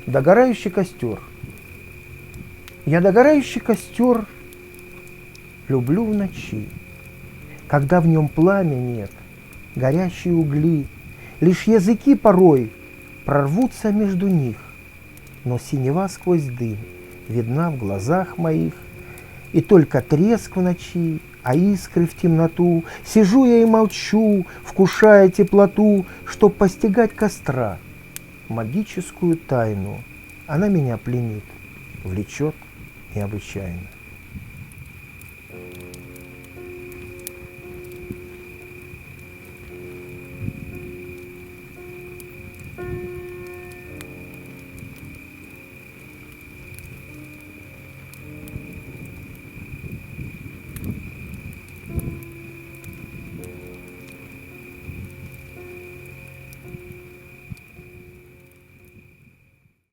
Догорающий костер. Я догорающий костер люблю в ночи, когда в нем пламя нет, горящие угли, лишь языки порой прорвутся между них, но синева сквозь дым видна в глазах моих, и только треск в ночи, а искры в темноту. Сижу я и молчу, вкушая теплоту, чтоб постигать костра магическую тайну. Она меня пленит, влечет необычайно.